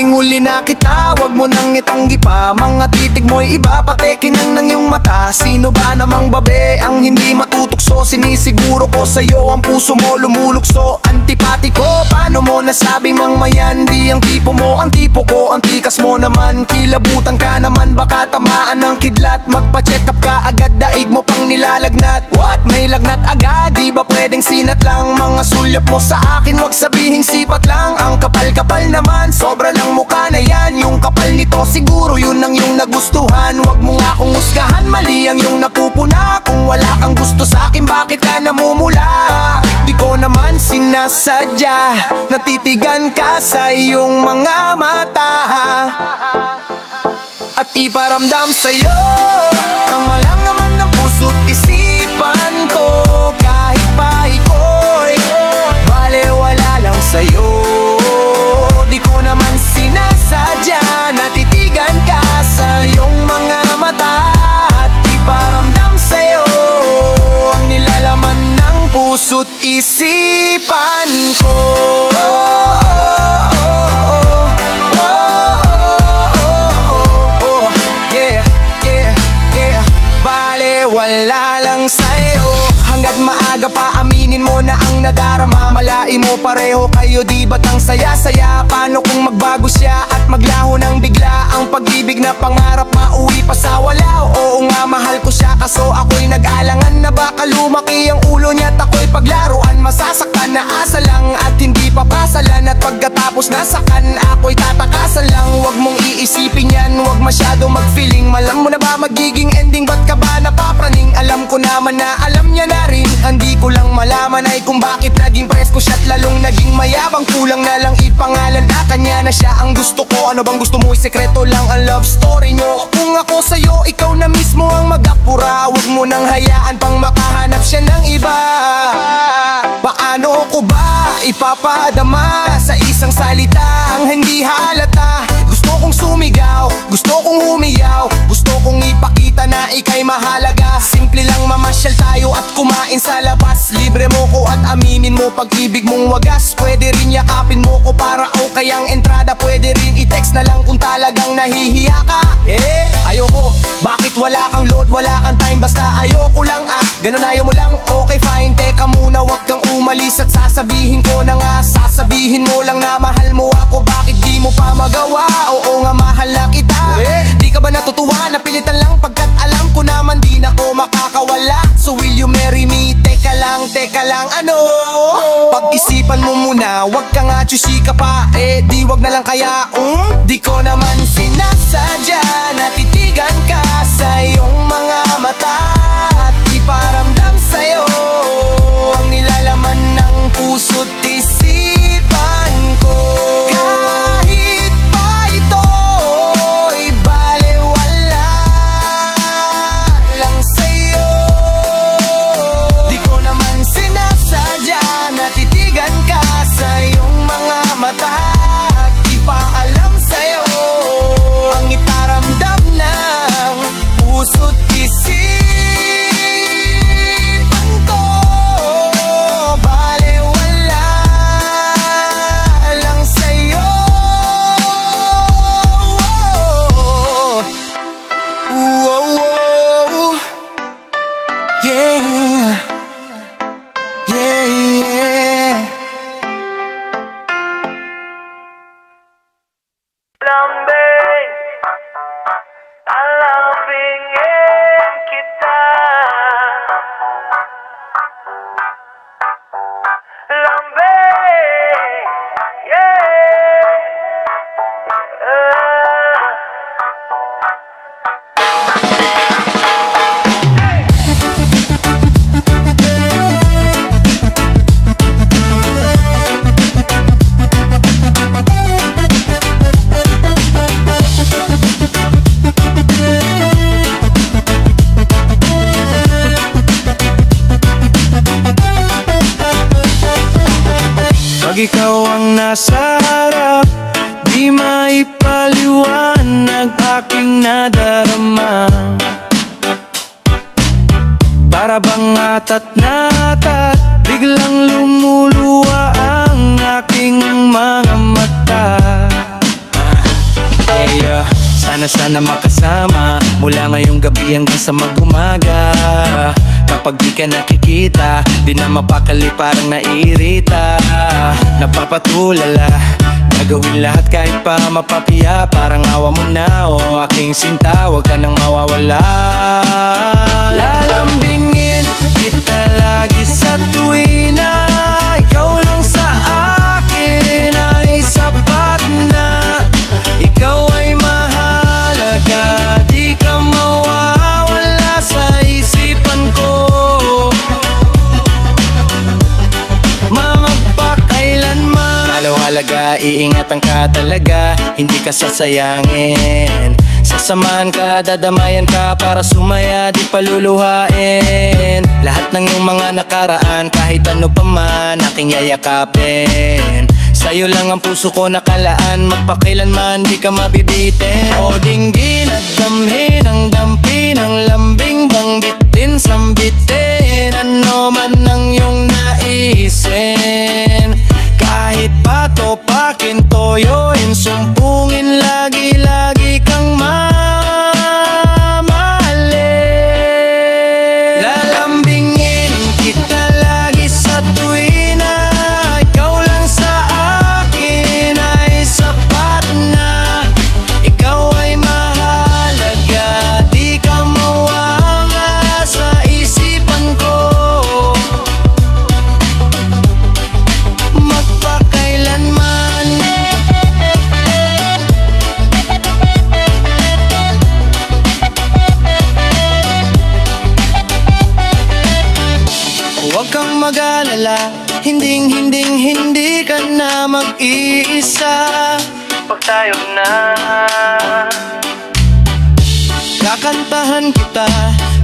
Huling-huli na kita, wag mo nang itanggi pa. Mga titig mo'y iba, pati kinang ng iyong mata. Sino ba namang babe ang hindi matutukso? Sinisiguro ko sa'yo ang puso mo lumulukso. Antipati ko, paano mo nasabi mang mayan? Di ang tipo mo, ang tipo ko, ang tikas mo naman. Kilabutan ka naman, baka tamaan ng kidlat. Magpa-check up ka agad, daig mo pang nilalagnat. What? May lagnat agad, di ba pwedeng sinat lang? Mga sulyap mo sa akin, wag sabihing sipat lang. Ang kapal-kapal naman, sobra lang mukha na yan. Yung kapal nito, siguro yun ang yung nagustuhan. Wag mo nga akong husgahan, mali ang yung napupuna. Kung wala kang gusto sa akin, bakit ka namumula? Di ko naman sinasadya, natitigan ka sa iyong mga mata. At iparamdam sa'yo ang malang naman ng puso't isipan ko. Kahit pa iko'y balewala lang sa'yo. Di ko naman sinasadya, natitigan ka sa iyong mga mata. At iparamdam sa'yo ang nilalaman ng puso't isipan ko. Wala lang sa'yo. Hanggat maaga pa, aminin mo na ang nadarama. Malay mo pareho kayo, di ba't ang saya-saya? Paano kung magbago siya at maglaho ng bigla? Ang pag-ibig na pangarap, mauwi pa sa wala. Oo nga, mahal ko siya, kaso ako'y nag-alangan na baka lumaki ang ulo niya at ako'y paglaruan. Masasaktan na asa lang at hindi papasalan. At pagkatapos nasakan, ako'y tatakasan lang. Huwag mong iisipin yan, huwag masyado mag-feeling. Malam mo na ba magiging ending? Ba't ka ba napapraning? Alam ko naman na alam niya na rin. Hindi ko lang malaman ay kung bakit naging presko siya at lalong naging mayabang. Kulang na lang ipangalan na kanya na siya ang gusto ko. Ano bang gusto mo? Sekreto lang ang love story nyo. Kung ako sa'yo, ikaw na mismo ang mag-apura. Huwag mo nang hayaan pang makahanap siya ng iba. Paano ko ba ipapadama sa isang salita ang hindi halata? Gusto kong sumigaw, gusto kong humiyaw, gusto kong ipakita na ika'y mahalaga. Simple lang mamasyal tayo at kumain sa labas. Libre mo ko at aminin mo pag-ibig mong wagas. Pwede rin yakapin mo ko para okay ang entrada. Pwede rin i-text na lang kung talagang nahihiya ka. Ayoko, bakit wala kang load, wala kang time, basta ayoko lang ganun ayaw mo lang, okay fine. Teka muna, wag kang umalis at sasabihin ko na nga. Sasabihin mo lang na mahal mo ako, bakit di mo pa magawa? Oo nga, mahal na kita. Di ka ba natutuwa, napilitan lang pagkat alam ko naman di na ko makakawala. So will you marry me? Teka lang, ano? Pag-isipan mo muna, wag ka nga chusika pa. Di wag na lang kaya, di ko naman sinasadya, natitigan ka sa iyong mga mata. At iparamdam sa'yo ang nilalaman ng puso't isipan ko. Kahit pa ito'y balewala lang sa'yo. Di ko naman sinasadya, natitigan ka sa iyong mga mata. At ipaalam sa'yo ang iparamdam ng puso't isipan ko. Balewala lang sa'yo. Yeah, yeah. Lambing, alambingin kita. Lambing, yeah. Pag ikaw ang nasa harap, di maipaliwanag aking nadarama. Para bang atat na atat, biglang lumuluwa ang aking mga mata. Sana makasama mula ngayong gabi hanggang sa mag-umaga. Kapag di ka nakikita, di na mapakali, parang naiirita. Napapatulala, gagawin lahat kahit pa mapapiya. Parang awa mo na o aking sinta, wag ka nang mawawala. Lalambingin kita lagi sa tuwin na ikaw lang sa akin ay sapat na. Ikaw ay mahalaga, di ka mawawala sa isipan ko. Magpakailanman lalo halaga, iingatan ka talaga, hindi ka sasayangin. Sasamahan ka, dadamayan ka para sumaya, di paluluhain. Lahat ng iyong mga nakaraan, kahit ano pa man, aking yayakapin. Sa'yo lang ang puso ko nakalaan, magpakailanman di ka mabibitin. O dinggin at damhin ang dampi ng lambing, banggitin, sambitin, ano man ang iyong naisin. Kahit patopakin, toyoin, sumpungin, lagi-lagi kang mamahalin. Lalambingin kita lagi sa tuwin na ikaw lang sa akin ay sapat na. Ikaw ay mahalaga, di ka mawawala sa isipan ko. Magpakailanman huwag kang mag-alala, hindi ka na mag-iisa. Pag tayo na, kakantahan kita,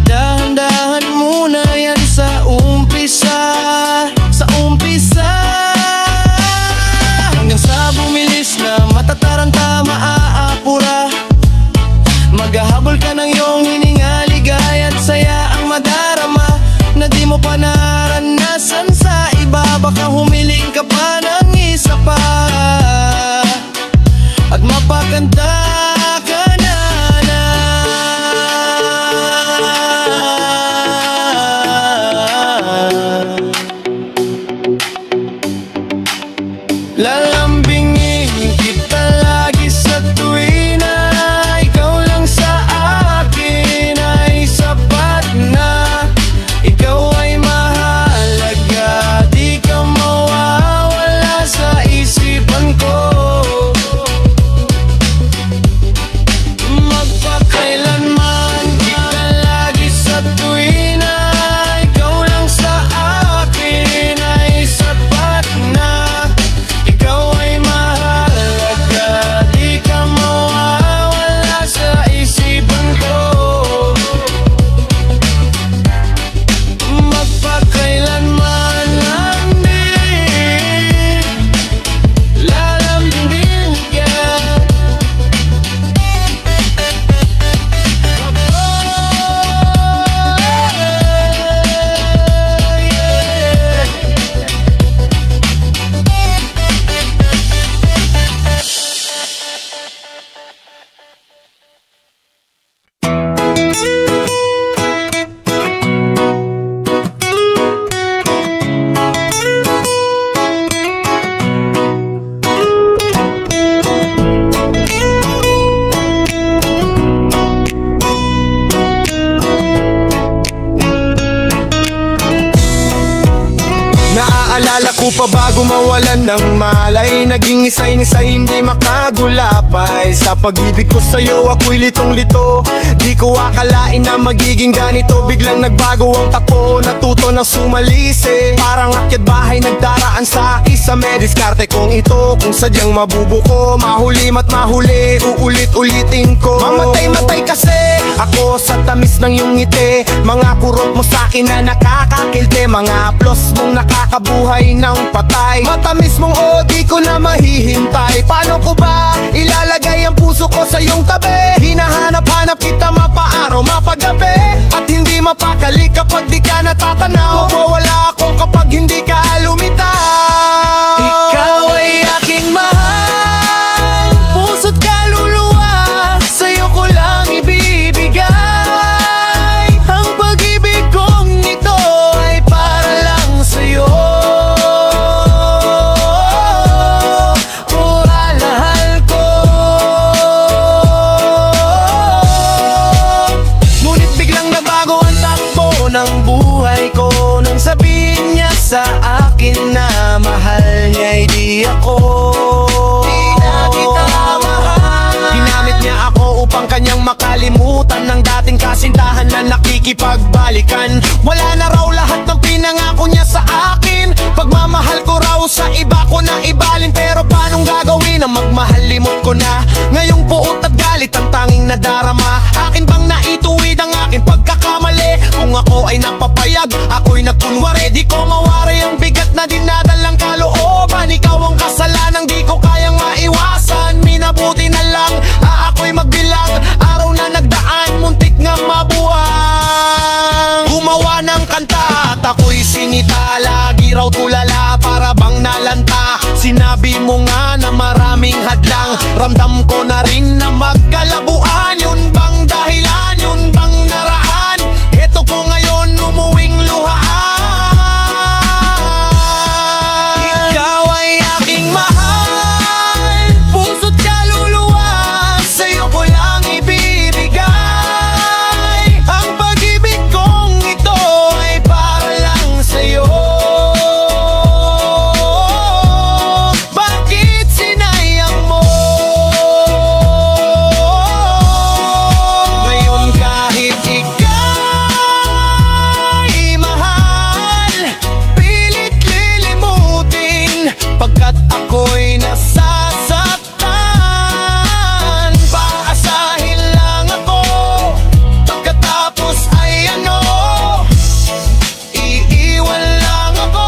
dahan-dahan muna yan sa umpisa. Sa umpisa hanggang sa bumilis na matataranta, maaapura. Maghahabol ka ng iyong hininga, ligaya at saya ang madarama na di mo pa naranasan sa iba. Baka humiling ka pa ng isa pa at mapaganda ka na. Lalambingin kita lagi sa tuwin na ikaw lang sa akin ay sapat na. Ikaw ay mahalaga, di ka mawawala sa isipan ko. Magpakailanman kita lagi sa tuwin na ikaw lang sa akin ay sapat na. Ikaw ay mahalaga, di ka mawawala sa isipan ko. Magpakailanman lalambingin ka. Naaalala ko pa bago mawalan ng malay, naging isay-nisay, hindi makagulapay. Sa pag-ibig ko sa'yo ako'y litong-lito, di ko akalain na magiging ganito. Biglang nagbago ang takbo, natuto ng sumalisi. Parang akyat bahay nagdaraan sa isa, may diskarte kong ito. Kung sadyang mabubuko, mahuli mat mahuli, uulit-ulitin ko. Mamatay-matay kasi ako sa tamis ng iyong ngiti, mga kurot mo sa'kin na nakakakilte, mga aplos mong nakakabuhay ng patay. Matamis mong di ko na mahihintay. Paano ko ba ilalagay ang puso ko sa iyong tabi? Hinahanap-hanap kita mapaaraw, mapagabi, at hindi mapakali kapag di ka natatanaw. Mawawala ako kapag hindi ka lumitaw. Ikaw ay aking mahal, puso't kaluluwa, sa'yo sa akin na mahal niya'y di ako. Di na kita mahal. Ginamit niya ako upang kanyang makalimutan ng dating kasintahan na nakikipagbalikan. Wala na raw lahat ng pinangako niya sa akin. Pagmamahal ko raw sa iba ko nang ibalin. Pero paanong gagawin na magmahal, limot ko na. Ngayong puot at galit ang tanging nadarama. Akin bang naituwid ang aking pagkakamali? Kung ako ay napapayag, ako'y nagkunwari. Di ko mawari ang bigat na dinadalang kalooban. Ikaw ang kasalanang di ko kayang maiwasan. Minabuti na lang, ako'y magbilang. Araw na nagdaan, muntik nga mabuwang. Gumawa ng kanta at ako'y sinita. Lagi raw tulala, para bang nalanta. Sinabi mo nga na maraming hadlang. Ramdam ko na rin na magkalabuan. Yun bang dahilan, yun bang naraan? Eto ko ngayon umuwing luhaan. Ikaw ay aking mahal, puso't kaluluwa, sa'yo ko lang ibibigay. Ang pag-ibig kong ito ay para lang sa'yo. Bakit sinayang mo? Ngayon kahit ika'y mahal, pilit lilimutin, pagkat ako'y nasasaktan. Paasahin lang ako, pagkatapos ay ano, iiwan lang ako.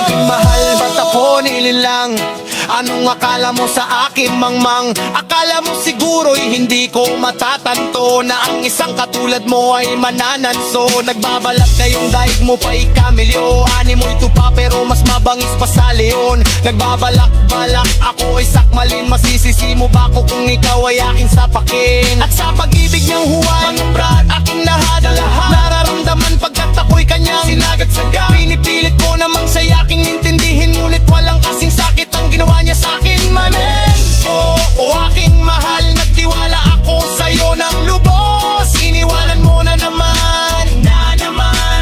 Aking mahal, ba't ako nililang? Anong akala mo sa akin, mangmang? Akala mo siguro'y hindi ko matatanto na ang isang katulad mo ay manananso. Nagbabalat na yung daig mo pa'y kamilyo. Ani mo'y tupa pero mas mabangis pa sa leon. Nagbabalak-balak ako ay sakmalin. Masisisi mo ba ko kung ikaw ay aking sapakin? At sa pag-ibig niyang huwag, brad, aking lahat. Nararamdaman pagkat ako'y kanyang sinagat-saga. Pinipilit ko namang sa'y aking intindihin, ngunit walang kasing sakit ang ginawa niya sa'kin, manen. O aking mahal, nagtiwala ako sa'yo ng lubos. Iniwanan mo na naman,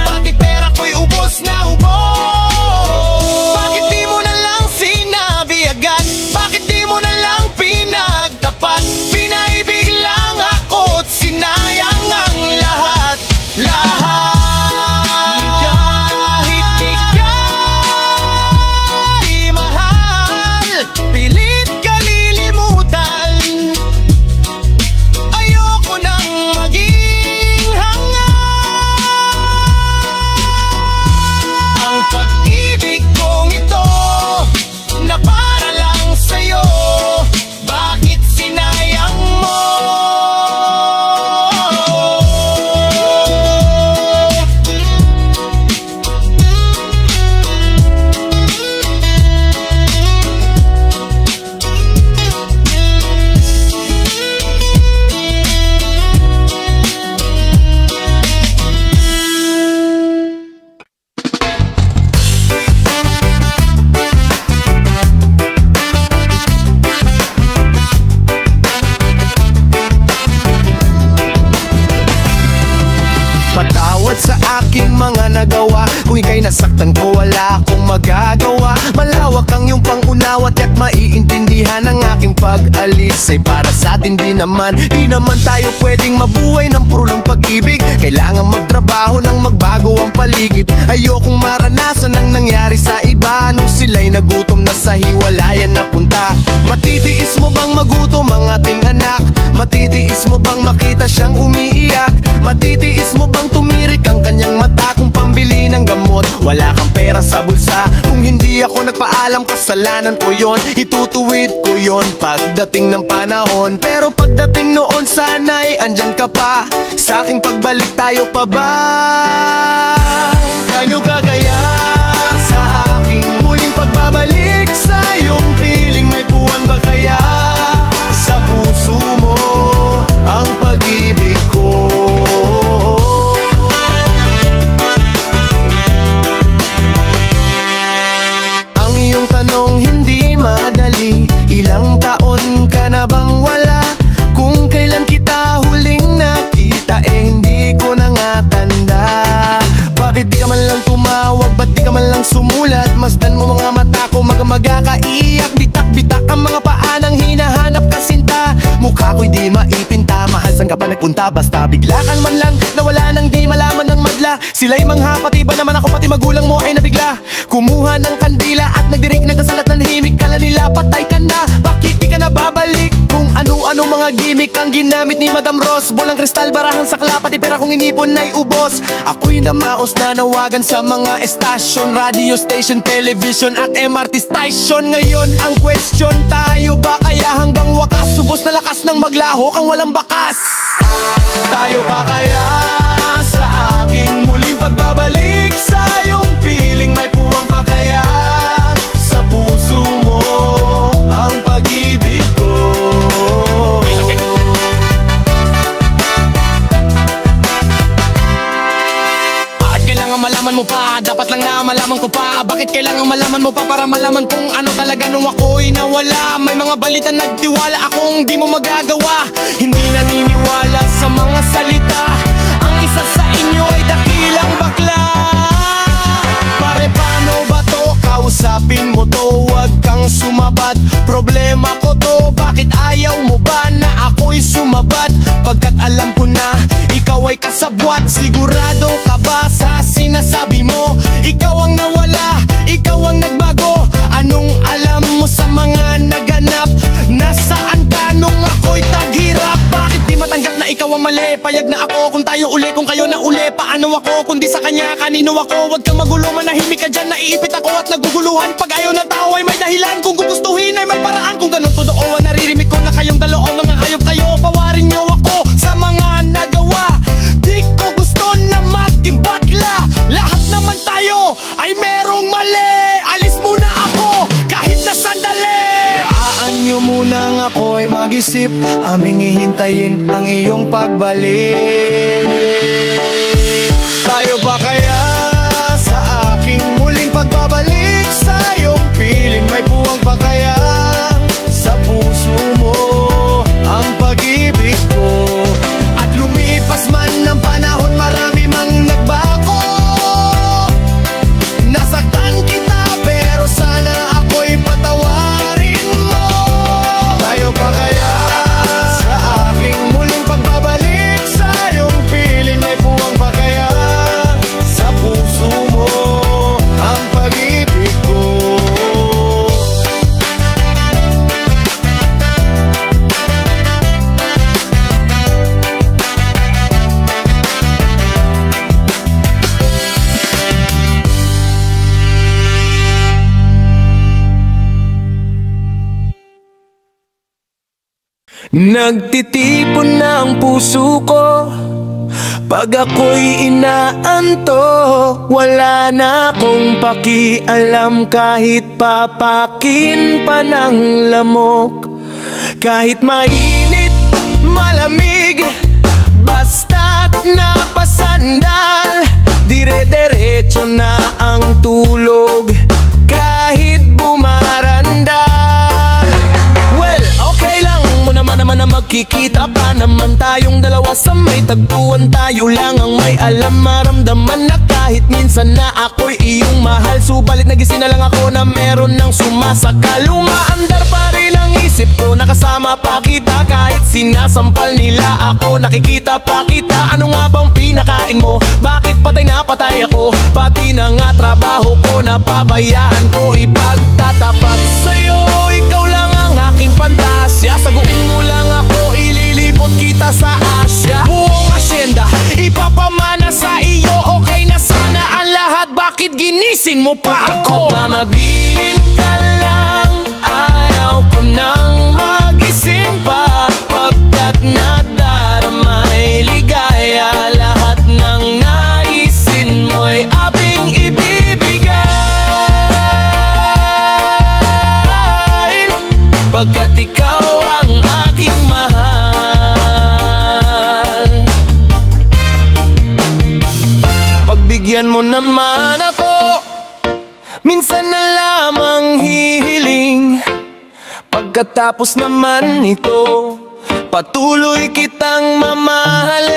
pati pera ko'y ubos na ubos. Bakit di mo na lang sinabi agad? Bakit di mo na lang pinagtapat? Pinaibig lang ako at sinayang ang lahat. Kahit ika'y mahal, pilit ka lilimutan. Ayoko nang maging hangal. Ang pag-ibig kong ito na para lang sa'yo, bakit sinayang mo? Patawad sa aking mga nagawa. Kung ika'y nasaktan ko, wala akong magagawa. Malawak ang iyong pangunawa at maiintindihan ang aking pag-alis ay para sa atin din naman. Di naman tayo pwedeng mabuhay ng purong pag-ibig. Kailangan magtrabaho nang magbago ang paligid. Ayokong maranasan ang nangyari sa iba nung sila'y nagutom na sa hiwalayan napunta. Matitiis mo bang magutom ang ating anak? Matitiis mo bang makita siyang umiiyak? Matitiis mo bang tumirik ang kanyang mata kung pambili ng gamot? Wala kang pera sa bulsa. Kung hindi ako nagpaalam, kasalanan ko yon. Itutuwid ko yon pagdating ng panahon. Pero pagdating noon, sana'y andyan ka pa. Sa aking pagbalik, tayo pa ba? Ano gagaya sa aking muling pagbabalik? Sa iyong piling may buwan ba kaya? Sa puso mo ang pag-ibig ko. Ang iyong tanong hindi madali. Ilang taon ka na bang wala? Kung kailan kita huling nakita, eh hindi ko na nga tanda. Bakit di ka man lang ka ba nagpunta? Basta bigla kan man lang nawala nang di malaman ng madla. Sila'y mangha, pati ba naman ako, pati magulang mo ay nabigla. Kumuha ng kandila at nagdirik nagdasalat ng himig. Kala nila patay ka na, bakit di ka na babalik? Kung ano-ano mga gimmick ang ginamit ni Madam Ross. Bolang kristal, barahan sakla, pati pera kong inipon na'y ubos. Ako'y namaos na nawagan sa mga estasyon, radio station, television at MRT station. Ngayon ang question, tayo ba kaya hanggang wakas? Subos na lakas ng maglaho kang walang bakas. Tayo ba kaya sa aking muling pagbabalik? Sa iyong piling may puwang pa kaya? Sa puso mo ang pag-ibig ko. Bakit kailangan malaman mo pa? Dapat lang na malaman ko pa. Bakit kailangan malaman mo pa? Para malaman kung ano talaga nung ako'y nawala. May mga balita nagtiwala akong di mo magagawa. Hindi naniniwala sa mga salita. Ang isa sa inyo ay dakilang bakla. Pare paano ba to? Kausapin mo to, wag kang sumabad. Problema ko to, bakit ayaw mo ba na ako'y sumabad? Pagkat alam ko na ikaw ay kasabwat. Sigurado ka ba sa sinasabi mo? Ikaw ang nawala, ikaw ang nagbago. Anong alam mo sa mga naganap? Nasaan ka nung ako'y taghirap? Bakit di matanggap na ikaw ang mali? Payag na ako kung tayo uli, kung kayo na uli. Paano ako kung di sa kanya, kanino ako? Huwag kang magulo, manahimik ka dyan. Naiipit ako at naguguluhan. Pag ayaw ng tao ay may dahilan. Kung gugustuhin ay may paraan. Kung ganun totoo, naririmik ko na kayong dalawa. Mga hayop kayo, pawarin nyo ako sa mga nagawa. Di ko gusto na maging bakla. Lahat naman tayo ay merong mali. Alis muna ako kahit na sandali. Aanyo munang ako'y mag-isip. Aming hihintayin ang iyong pagbalik. Tayo ba kaya sa aking muling pagbabalik? Sa iyong piling may puwang pa kaya? Sa puso mo ang pag-ibig ko. At lumipas man ng panahon, marami mang nagbago. Nasaktan kita pero sana ako'y patawarin mo. Tayo ba kaya sa aking muling pagbabalik? Sa iyong piling may puwang pa kaya? Sa puso mo ang pag-ibig ko. Nagtitipon na ang puso ko pag ako'y inaanto. Wala na akong pakialam kahit papakin pa ng lamok. Kahit mainit, malamig, basta't napasandal. Dire-diretso na ang tulog kahit bumarandal. Well, okay lang mo naman na magkikita pa naman tayong dalawa sa may tagpuan. Tayo lang ang may alam, maramdaman na kahit minsan na ako'y iyong mahal. Subalit nagising na lang ako na meron ng sumasakal. Umaandar pa rin ang isip ko, nakasama pa kita kahit sinasampal nila ako. Nakikita pa kita, ano nga bang pinakain mo? Bakit patay na patay ako? Pati na nga trabaho ko, napabayaan ko. Ipagtatapat sa'yo, ikaw lang ang aking pantasya. Saguin mo lang ako, ililipot kita sa Asya. Buong asyenda, ipapamana sa iyo. Okay na sana ang lahat, bakit ginising mo pa ako? Mamabilin ka lang, ayaw ko nang magising pa. Pagkat nadaramay ligaya, lahat ng naisin mo'y aking ibibigay. Pagkat ikaw ang aking mahal. Pagbigyan mo naman ako, minsan na lamang hihiling. Pagkatapos naman ito, patuloy kitang mamahalin.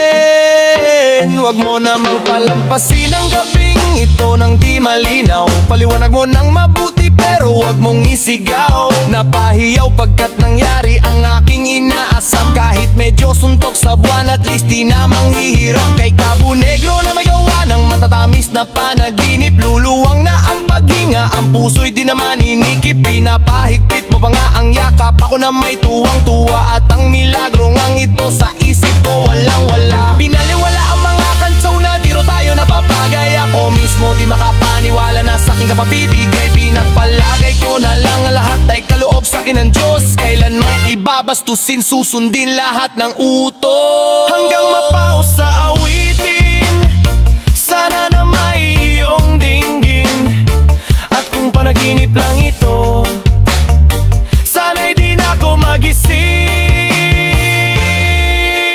Huwag mo naman palampasin ang gabing ito ng di malinaw. Paliwanag mo ng mabuti pero wag mong isigaw. Napahiyaw pagkat nangyari ang aking inaasam. Kahit medyo suntok sa buwan, at least di na manghihirap. Kay Cabo Negro na may gawa ng matatamis na panaginip. Luluwang na ang paghinga, ang puso'y di naman inikip. Pinapahigpit mo pa nga ang yakap, ako na may tuwang-tuwa. At ang milagro ngang ito sa isip ko walang-wala. Binaliwala ang mga kansaw na diro tayo napapagay. Ako mismo di makapaniwala na sa aking kapapibigay. Pinagpalagay ko na lang ang lahat ay kaloob sa akin ng Diyos. Kailanman ibabastusin, susundin lahat ng utos. Hanggang mapaw sa awitin, sana na may iyong dinggin. At kung panaginip lang ito, sana'y di na ako magising.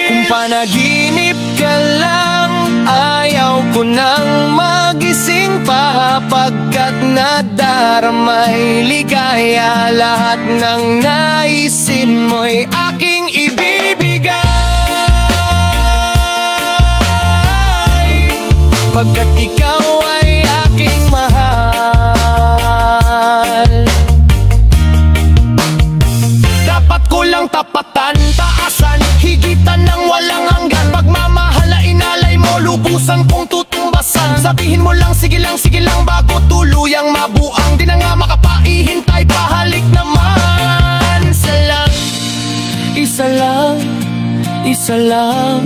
Kung panaginip ka lang, ayaw ko nang magising pa. Pagkat nadaramay ligaya, lahat ng naisin mo'y aking ibibigay. Pagkat ikaw ay aking mahal. Dapat ko lang tapatan, taasan, higitan ng walang hanggan. Pagmamahal na inalay mo, lubusan kong tutumbasan. Sabihin mo lang, sige lang bago tuluyang mabuang. Di na nga makapaihintay, pahalik naman. Isa lang, isa lang.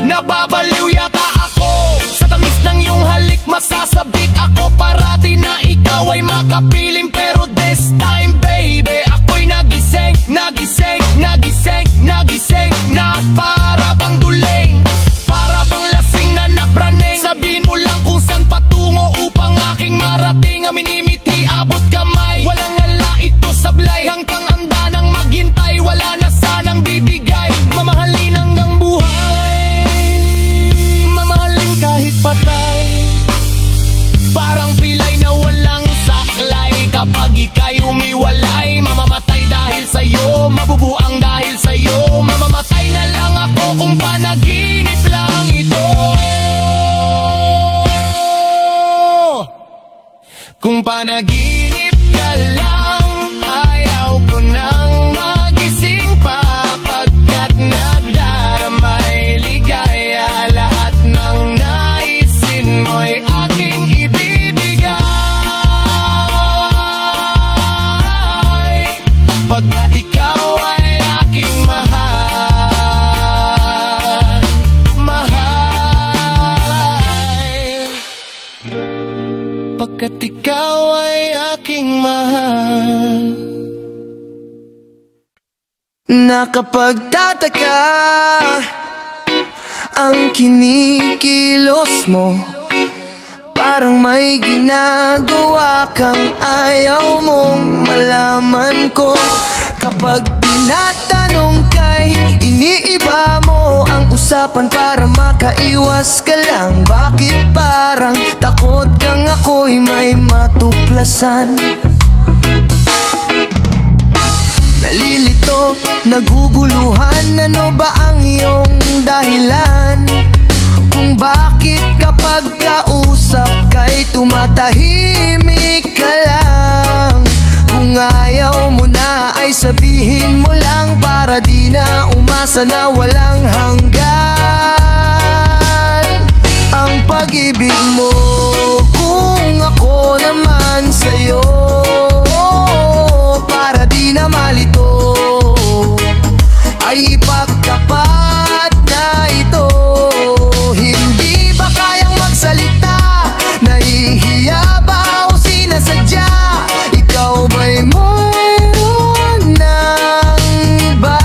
Nababaliw yata ako sa tamis ng iyong halik. Masasabik ako parati na ikaw ay makapiling. Pero this time baby, ako'y nagising, nagising, nagising, nagising. Na para bang duling, para bang lasing na napraning. Sabihin mo lang kung saan patungo upang aking marating. Ang minimiti, abot kamay, walang ala ito sablay. Hanggang anda nang maghintay, wala na sanang bibigay. Mamahalin hanggang buhay, mamahalin kahit patay. Parang pilay na walang saklay. Kapag ika'y umiwalay, mamamatay dahil sa'yo, mabubuang dahil sa'yo. Mamamatay na lang ako kung panaginip lang ito. Kung panaginip ka lang, ayaw ko nang magising pa. Pagkat nadaramay ligaya, lahat ng naisin mo'y aking ibibigay. Pagkat ikaw ay aking mahal, mahal. Pagkat ikaw ay aking mahal. Nakapagtataka ang kinikilos mo, parang may ginagawa kang ayaw mong malaman ko. Kapag tinatanong kay iniiba mo ang usapan para makaiwas ka lang. Bakit parang takot kang ako'y may matuklasan? Nalilito, naguguluhan, ano ba ang iyong dahilan? Kung bakit kapag kausap ka'y tumatahimik ka lang? Kung ayaw mo na ay sabihin mo lang, para di na umasa na walang hanggan ang pag-ibig mo. Kung ako naman sa'yo, para di na malito, ay ipagtapat na ito. Hindi ba kayang magsalita? Nahihiya ba o sinasadya? Ikaw ba'y mayroon ng iba?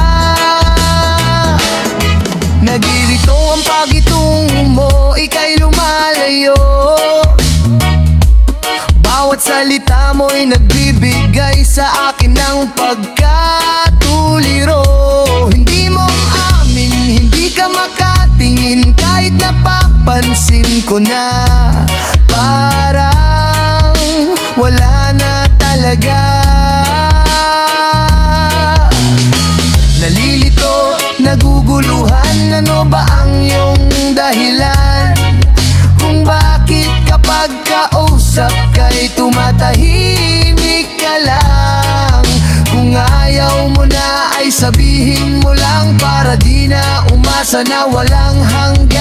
Nagirito ang pagitungo mo, ika'y lumalayo. Bawat salita mo'y nagbibigay sa akin ng pagkatuliro. Hindi mo amin, hindi ka makatingin, kahit napapansin ko na parang wala na talaga. naguguluhan? Ano ba ang iyong dahilan? Kung bakit kapag kausap ka'y tumatahimik ka lang? Kung ayaw mo na ay sabihin mo lang, para di na umasa na walang hanggan.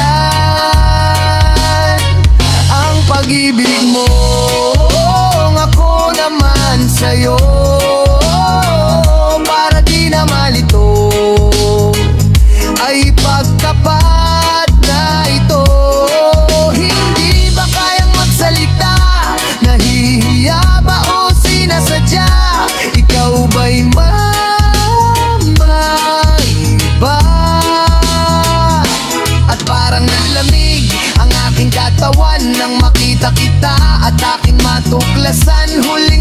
Ang pag-ibig mo, ako naman sa'yo, para di na malito, ay pagkapat na ito. Hindi ba kayang magsalita? Nahihiya ba o sinasadya? Ikaw ba'y mamaiba? At parang nalamig ang aking katawan nang makita kita at aking matuklasan. Huli